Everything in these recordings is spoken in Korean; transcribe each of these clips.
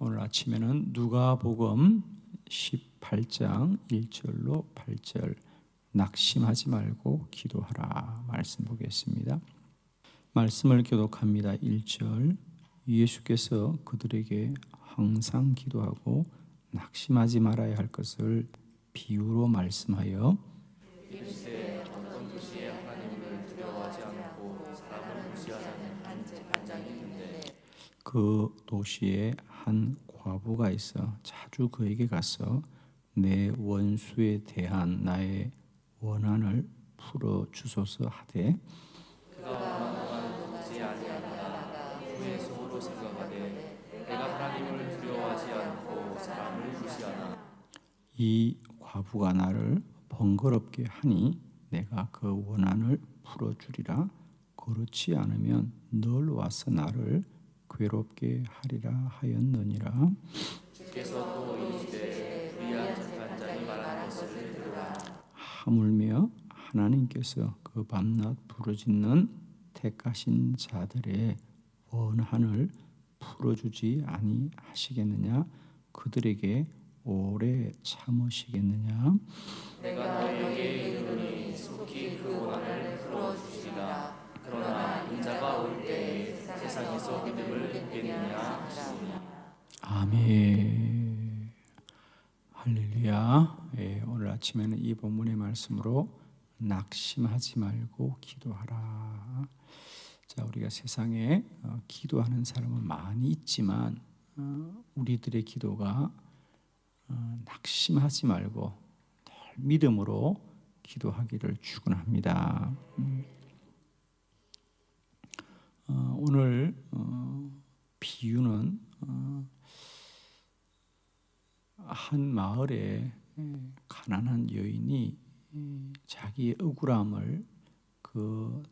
오늘 아침에는 누가복음 18장 1절로 8절 낙심하지 말고 기도하라 말씀 보겠습니다. 말씀을 교독합니다. 1절 예수께서 그들에게 항상 기도하고 낙심하지 말아야 할 것을 비유로 말씀하여 이르시되 어떤 도시에 하나님을 두려워하지 않고 사람을 무시하지 않는 한 재판장이 있는데 그 도시에 한 과부가 있어 자주 그에게 가서 내 원수에 대한 나의 원한을 풀어 주소서 하되 그가 원하는 듣지 아니하다가 후에 속으로 생각하되 내가 하나님을 두려워하지 않고 사람을 무시하나 이 과부가 나를 번거롭게 하니 내가 그 원한을 풀어주리라. 그렇지 않으면 널 와서 나를 괴롭게 하리라 하였느니라. 주께서 또 이르시되 불의한 재판장이 말하는 것을 들으라. 하물며 하나님께서 그 밤낮 부르짖는 택하신 자들의 원한을 풀어주지 아니하시겠느냐? 그들에게 오래 참으시겠느냐? 내가 너희에게 이르노니 속히 그 원한을 풀어주시리라. 그러나 인자가 올 때에 세상에서 믿음을 얻겠느냐 하시니 아멘. 할렐루야. 오늘 아침에는 이 본문의 말씀으로 낙심하지 말고 기도하라. 자, 우리가 세상에 기도하는 사람은 많이 있지만 우리들의 기도가 낙심하지 말고 늘 믿음으로 기도하기를 축원합니다. 오늘 비유는 한 마을에 가난한 여인이 자기의 억울함을 그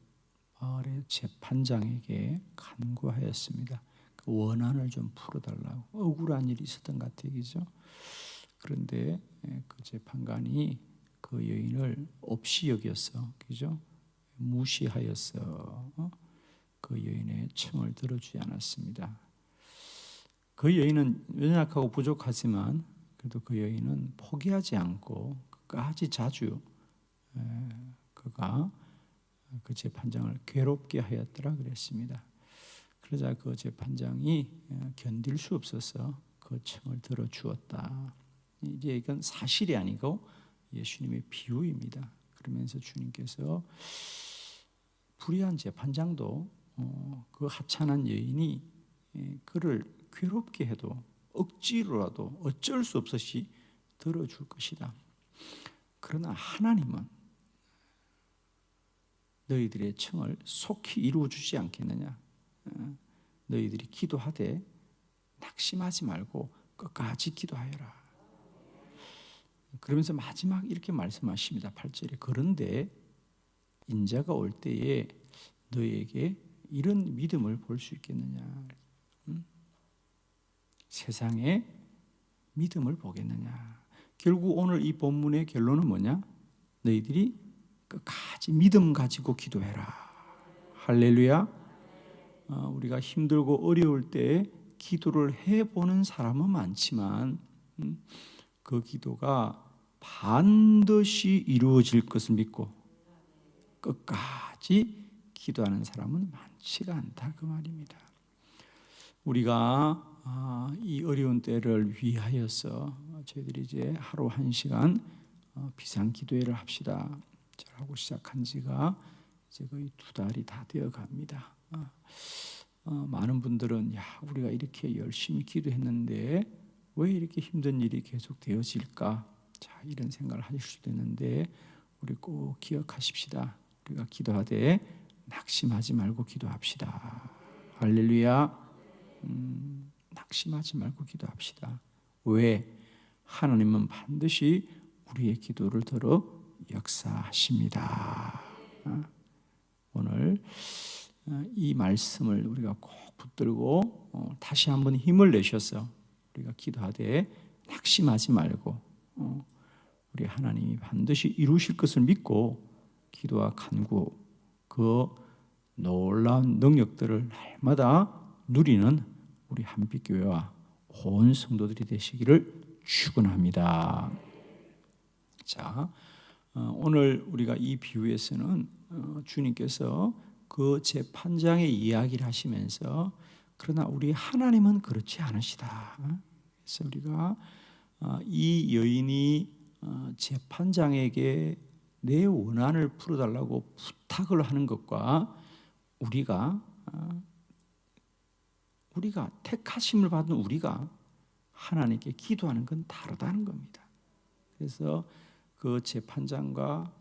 마을의 재판장에게 간구하였습니다. 그 원한을 좀 풀어달라고. 억울한 일이 있었던 것 같아요, 그죠? 그런데 그 재판관이 그 여인을 없이 여겼어, 그죠? 무시하였어. 그 여인의 청을 들어주지 않았습니다. 그 여인은 연약하고 부족하지만 그래도 그 여인은 포기하지 않고 끝까지 자주 그가 그 재판장을 괴롭게 하였더라 그랬습니다. 그러자 그 재판장이 견딜 수 없어서 그 청을 들어주었다. 이제 이건 사실이 아니고 예수님의 비유입니다. 그러면서 주님께서 불의한 재판장도 그 하찮은 여인이 그를 괴롭게 해도 억지로라도 어쩔 수 없이 들어줄 것이다. 그러나 하나님은 너희들의 청을 속히 이루어주지 않겠느냐. 너희들이 기도하되 낙심하지 말고 끝까지 기도하여라. 그러면서 마지막 이렇게 말씀하십니다. 8절에 그런데 인자가 올 때에 너희에게 이런 믿음을 볼 수 있겠느냐. 세상에 믿음을 보겠느냐. 결국 오늘 이 본문의 결론은 뭐냐? 너희들이 끝까지 믿음 가지고 기도해라. 할렐루야. 우리가 힘들고 어려울 때 기도를 해보는 사람은 많지만 그 기도가 반드시 이루어질 것을 믿고 끝까지 기도하는 사람은 많지가 않다 그 말입니다. 우리가 이 어려운 때를 위하여서 저희들이 이제 하루 1시간 비상기도회를 합시다 하고 시작한 지가 이제 거의 2달이 다 되어 갑니다. 많은 분들은 우리가 이렇게 열심히 기도했는데 왜 이렇게 힘든 일이 계속 되어질까? 자, 이런 생각을 하실 수도 있는데 우리 꼭 기억하십시다. 우리가 기도하되 낙심하지 말고 기도합시다. 할렐루야. 낙심하지 말고 기도합시다. 왜? 하나님은 반드시 우리의 기도를 들어 역사하십니다. 오늘 이 말씀을 우리가 꼭 붙들고 다시 한번 힘을 내셔서 우리가 기도하되 낙심하지 말고 우리 하나님이 반드시 이루실 것을 믿고 기도와 간구 그 놀라운 능력들을 날마다 누리는 우리 한빛교회와 온 성도들이 되시기를 축원합니다. 자, 오늘 우리가 이 비유에서는 주님께서 그 재판장의 이야기를 하시면서 그러나 우리 하나님은 그렇지 않으시다. 그래서 우리가 이 여인이 재판장에게 내 원한을 풀어달라고 부탁을 하는 것과 우리가 택하심을 받은 우리가 하나님께 기도하는 건 다르다는 겁니다. 그래서 그 재판장과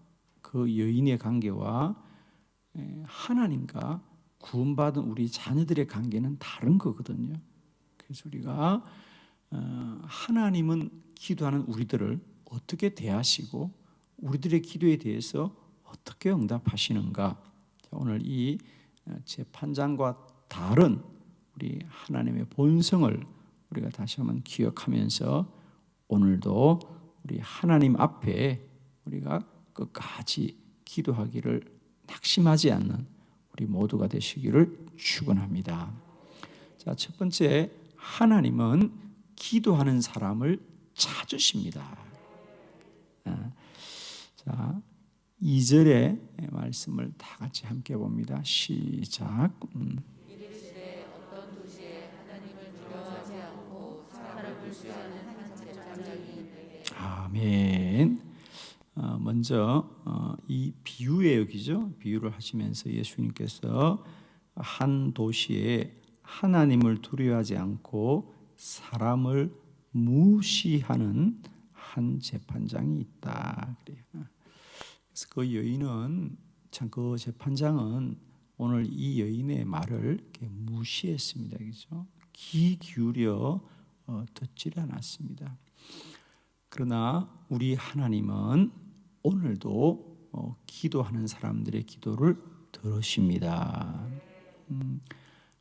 그 여인의 관계와 하나님과 구원받은 우리 자녀들의 관계는 다른 거거든요. 그래서 우리가 하나님은 기도하는 우리들을 어떻게 대하시고 우리들의 기도에 대해서 어떻게 응답하시는가. 오늘 이 재판장과 다른 우리 하나님의 본성을 우리가 다시 한번 기억하면서 오늘도 우리 하나님 앞에 우리가 끝까지 기도하기를 낙심하지 않는 우리 모두가 되시기를 축원합니다. 자, 첫 번째, 하나님은 기도하는 사람을 찾으십니다. 자, 2절의 말씀을 다 같이 함께 봅니다. 시작. 이르시되 어떤 도시에 하나님을 두려워하지 않고 사람을 불수하는 한 재판장이 있는데. 아멘. 먼저 이 비유의 여기죠. 비유를 하시면서 예수님께서 한 도시에 하나님을 두려워하지 않고 사람을 무시하는 한 재판장이 있다. 그래요. 그래서 그 여인은 참 그 재판장은 오늘 이 여인의 말을 이렇게 무시했습니다. 그렇죠? 귀 기울여 듣지를 않았습니다. 그러나 우리 하나님은 오늘도 기도하는 사람들의 기도를 들으십니다.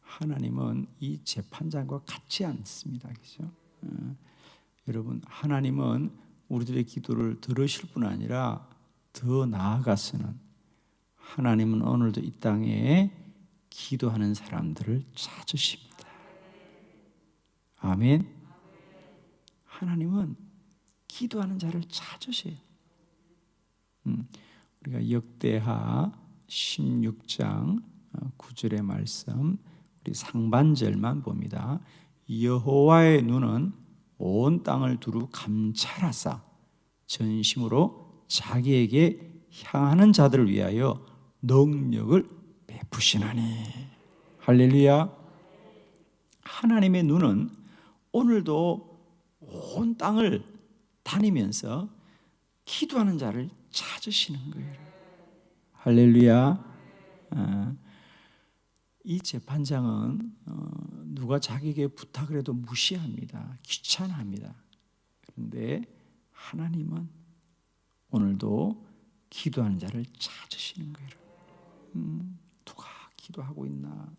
하나님은 이 재판장과 같지 않습니다. 그렇죠? 여러분, 하나님은 우리들의 기도를 들으실 뿐 아니라 더 나아가서는 하나님은 오늘도 이 땅에 기도하는 사람들을 찾으십니다. 아멘. 하나님은 기도하는 자를 찾으세요. 우리가 역대하 16장 9절의 말씀, 우리 상반절만 봅니다. 여호와의 눈은 온 땅을 두루 감찰하사 전심으로 자기에게 향하는 자들을 위하여 능력을 베푸시나니. 할렐루야. 하나님의 눈은 오늘도 온 땅을 다니면서 기도하는 자를 찾으시는 거예요. 할렐루야. 이 재판장은 누가 자기에게 부탁을 해도 무시합니다. 귀찮아합니다. 그런데 하나님은 오늘도 기도하는 자를 찾으시는 거예요. 누가 기도하고 있나?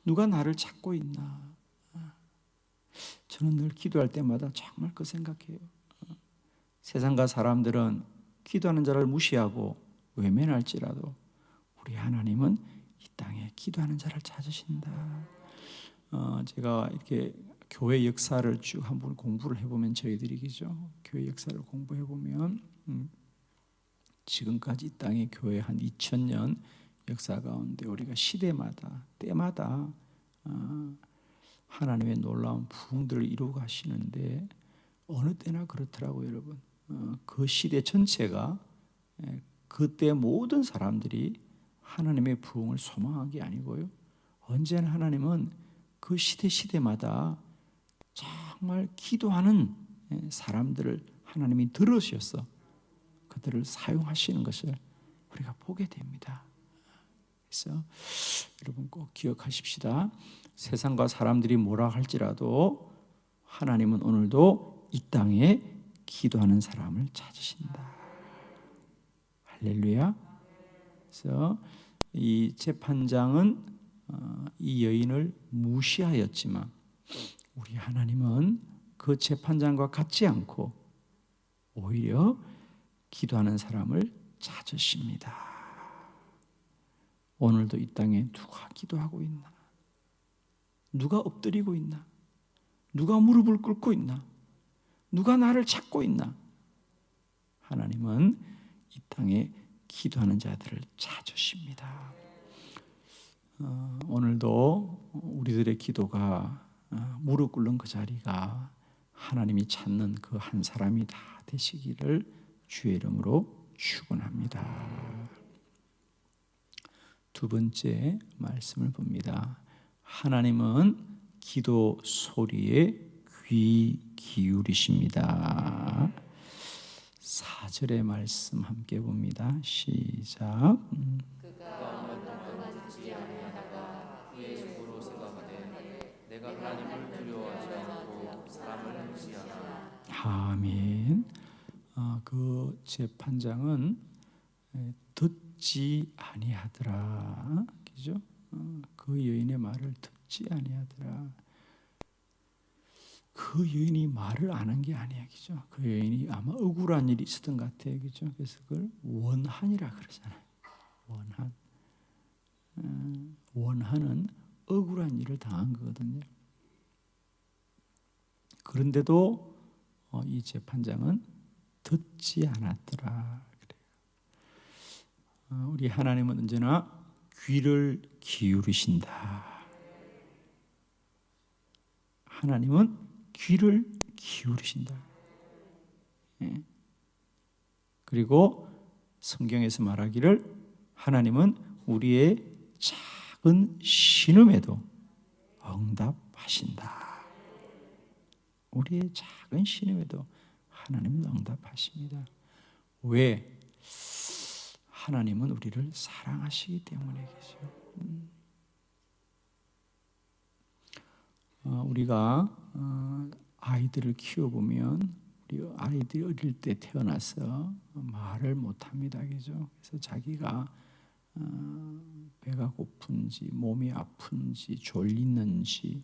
누가 나를 찾고 있나? 저는 늘 기도할 때마다 정말 그 생각해요. 세상과 사람들은 기도하는 자를 무시하고 외면할지라도 우리 하나님은 이 땅에 기도하는 자를 찾으신다. 제가 이렇게 교회 역사를 쭉 한번 공부를 해보면 저희들이죠. 교회 역사를 공부해보면 지금까지 이 땅의 교회 한 2000년 역사 가운데 우리가 시대마다 때마다 하나님의 놀라운 부흥들을 이루어 가시는데 어느 때나 그렇더라고요, 여러분. 그 시대 전체가 그때 모든 사람들이 하나님의 부흥을 소망한 게 아니고요. 언제나 하나님은 그 시대마다 정말 기도하는 사람들을 하나님이 들으셔서 그들을 사용하시는 것을 우리가 보게 됩니다. 그래서 여러분 꼭 기억하십시다. 세상과 사람들이 뭐라 할지라도 하나님은 오늘도 이 땅에 기도하는 사람을 찾으신다. 할렐루야. 그래서 이 재판장은 이 여인을 무시하였지만 우리 하나님은 그 재판장과 같지 않고 오히려 기도하는 사람을 찾으십니다. 오늘도 이 땅에 누가 기도하고 있나? 누가 엎드리고 있나? 누가 무릎을 꿇고 있나? 누가 나를 찾고 있나? 하나님은 이 땅에 기도하는 자들을 찾으십니다. 오늘도 우리들의 기도가 무릎 꿇는 그 자리가 하나님이 찾는 그 한 사람이 다 되시기를 주의 이름으로 축원합니다. 두 번째 말씀을 봅니다. 하나님은 기도 소리에 귀 기울이십니다. 4절의 말씀 함께 봅니다. 시작. 내가 하나님을 두려워하지 않고 사람을 무시하나. 아멘. 그 재판장은 듣지 아니하더라. 그죠? 그 여인의 말을 듣지 아니하더라. 그 여인이 말을 안 한 게 아니야, 그죠? 그 여인이 아마 억울한 일이 있었던 것 같아요, 그죠? 그래서 그걸 원한이라 그러잖아요. 원한. 원한은 억울한 일을 당한 거거든요. 그런데도 이 재판장은 듣지 않았더라. 그래요. 우리 하나님은 언제나 귀를 기울이신다. 하나님은 귀를 기울이신다. 예. 그리고 성경에서 말하기를 하나님은 우리의 작은 신음에도 응답하신다. 우리의 작은 신음에도 하나님은 응답하십니다. 왜? 하나님은 우리를 사랑하시기 때문에 계죠. 우리가 아이들을 키워보면 우리 아이들이 어릴 때 태어나서 말을 못합니다, 그죠? 그래서 자기가 배가 고픈지 몸이 아픈지 졸리는지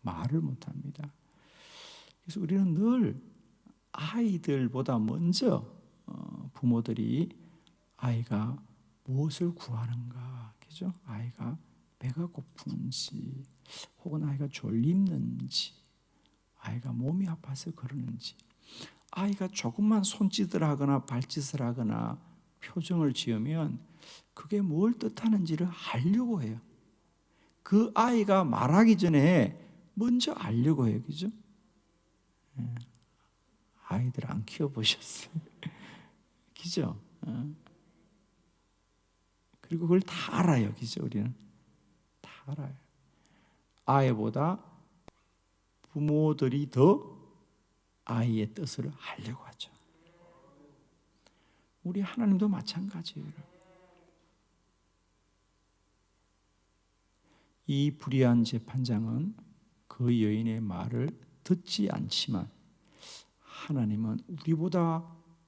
말을 못합니다. 그래서 우리는 늘 아이들보다 먼저 부모들이 아이가 무엇을 구하는가, 그죠? 아이가 배가 고픈지 혹은 아이가 졸리는지 아이가 몸이 아파서 그러는지 아이가 조금만 손짓을 하거나 발짓을 하거나 표정을 지으면 그게 뭘 뜻하는지를 알려고 해요. 그 아이가 말하기 전에 먼저 알려고 해요, 그죠? 아이들 안 키워보셨어요? 그죠? 그리고 그걸 다 알아요, 그죠? 우리는 다 알아요. 아이보다 부모들이 더 아이의 뜻을 알려고 하죠. 우리 하나님도 마찬가지예요. 이 불의한 재판장은 그 여인의 말을 듣지 않지만 하나님은 우리보다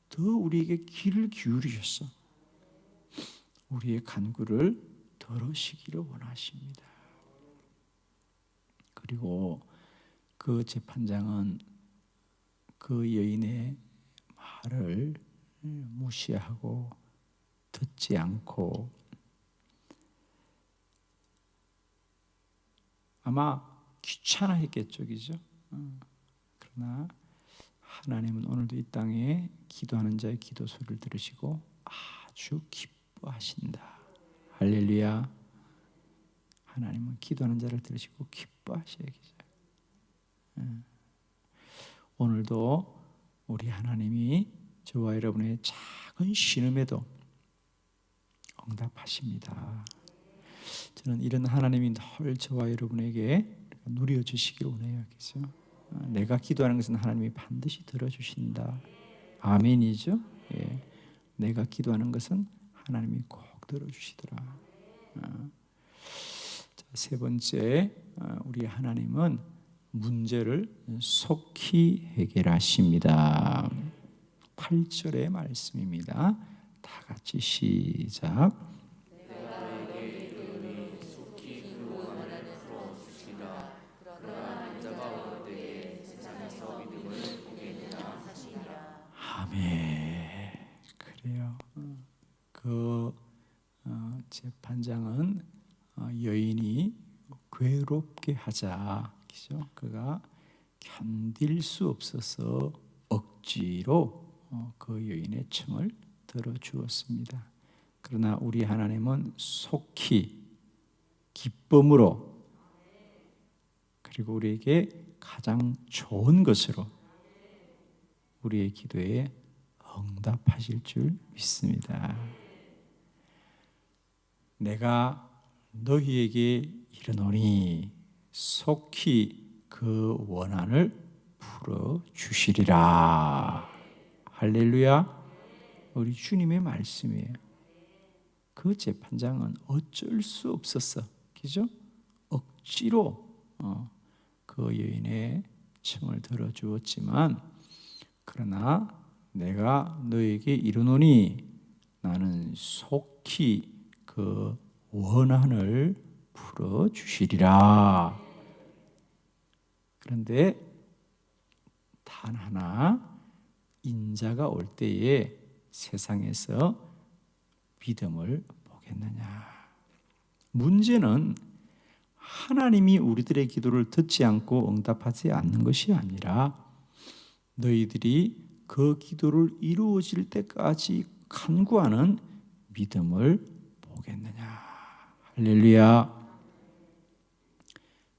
더 우리에게 귀를 기울이셨어. 우리의 간구를 들으시기를 원하십니다. 그리고 그 재판장은 그 여인의 말을 무시하고 듣지 않고 아마 귀찮아했겠죠, 그죠? 그러나 하나님은 오늘도 이 땅에 기도하는 자의 기도 소리를 들으시고 아주 기뻐하신다. 할렐루야. 하나님은 기도하는 자를 들으시고 기뻐하셔요. 오늘도 우리 하나님이 저와 여러분의 작은 신음에도 응답하십니다. 저는 이런 하나님이 늘 저와 여러분에게 누려 주시길 원해요. 그죠? 내가 기도하는 것은 하나님이 반드시 들어주신다. 아멘이죠? 예. 내가 기도하는 것은 하나님이 꼭 들어주시더라. 세 번째, 우리 하나님은 문제를 속히 해결하십니다. 8절의 말씀입니다. 다 같이 시작. 아멘. 그래요. 그 재판장은 여인이 괴롭게 하자, 그죠? 그가 견딜 수 없어서 억지로 그 여인의 청을 들어주었습니다. 그러나 우리 하나님은 속히 기쁨으로 그리고 우리에게 가장 좋은 것으로 우리의 기도에 응답하실 줄 믿습니다. 내가 너희에게 이르노니 속히 그 원한을 풀어주시리라. 할렐루야. 우리 주님의 말씀이에요. 그 재판장은 어쩔 수 없었어. 그죠? 억지로 그 여인의 청을 들어주었지만 그러나 내가 너에게 이르노니 나는 속히 그 원한을 풀어주시리라. 그런데 단 하나 인자가 올 때에 세상에서 믿음을 보겠느냐. 문제는 하나님이 우리들의 기도를 듣지 않고 응답하지 않는 것이 아니라 너희들이 그 기도를 이루어질 때까지 간구하는 믿음을 보겠느냐. 할렐루야.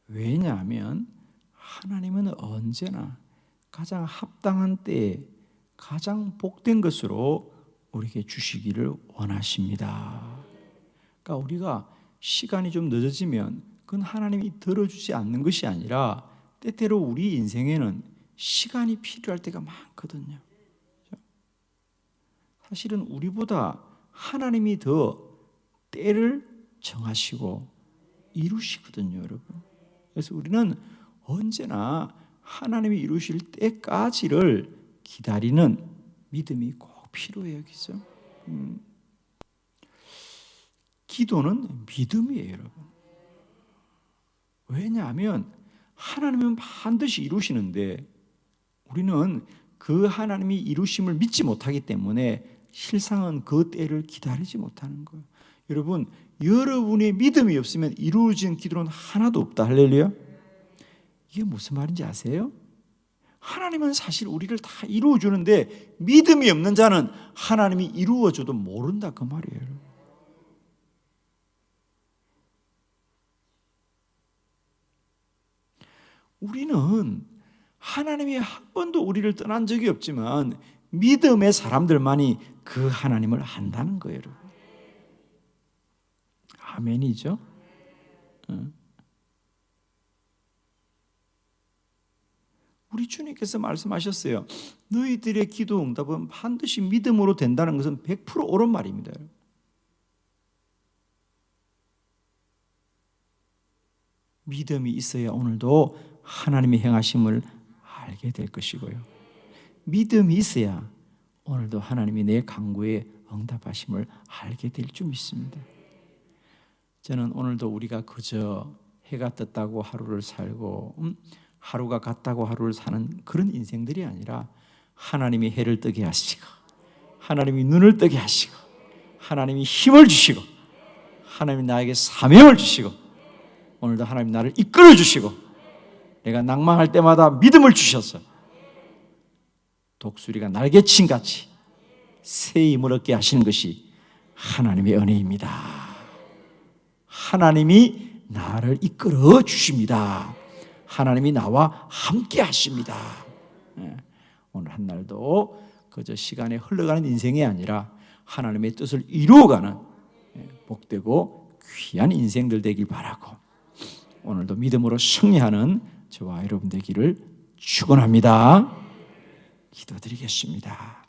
왜냐하면 하나님은 언제나 가장 합당한 때에 가장 복된 것으로 우리에게 주시기를 원하십니다. 그러니까 우리가 시간이 좀 늦어지면 그건 하나님이 들어주지 않는 것이 아니라 때때로 우리 인생에는 시간이 필요할 때가 많거든요. 사실은 우리보다 하나님이 더 때를 정하시고 이루시거든요, 여러분. 그래서 우리는 언제나 하나님이 이루실 때까지를 기다리는 믿음이 꼭 필요해요, 그죠? 기도는 믿음이에요, 여러분. 왜냐하면 하나님은 반드시 이루시는데 우리는 그 하나님이 이루심을 믿지 못하기 때문에 실상은 그 때를 기다리지 못하는 거예요. 여러분, 여러분의 믿음이 없으면 이루어진 기도는 하나도 없다. 할렐루야. 이게 무슨 말인지 아세요? 하나님은 사실 우리를 다 이루어주는데 믿음이 없는 자는 하나님이 이루어줘도 모른다 그 말이에요. 우리는 하나님이 한 번도 우리를 떠난 적이 없지만 믿음의 사람들만이 그 하나님을 안다는 거예요. 아멘이죠? 우리 주님께서 말씀하셨어요. 너희들의 기도 응답은 반드시 믿음으로 된다는 것은 100% 옳은 말입니다. 믿음이 있어야 오늘도 하나님의 행하심을 알게 될 것이고요. 믿음이 있어야 오늘도 하나님이 내 간구에 응답하심을 알게 될 줄 믿습니다. 저는 오늘도 우리가 그저 해가 떴다고 하루를 살고 하루가 갔다고 하루를 사는 그런 인생들이 아니라 하나님이 해를 뜨게 하시고 하나님이 눈을 뜨게 하시고 하나님이 힘을 주시고 하나님이 나에게 사명을 주시고 오늘도 하나님 나를 이끌어 주시고 내가 낭망할 때마다 믿음을 주셔서 독수리가 날개친 같이 새 힘을 얻게 하시는 것이 하나님의 은혜입니다. 하나님이 나를 이끌어 주십니다. 하나님이 나와 함께 하십니다. 오늘 한 날도 그저 시간에 흘러가는 인생이 아니라 하나님의 뜻을 이루어가는 복되고 귀한 인생들 되길 바라고 오늘도 믿음으로 승리하는 저와 여러분 되기를 축원합니다. 기도드리겠습니다.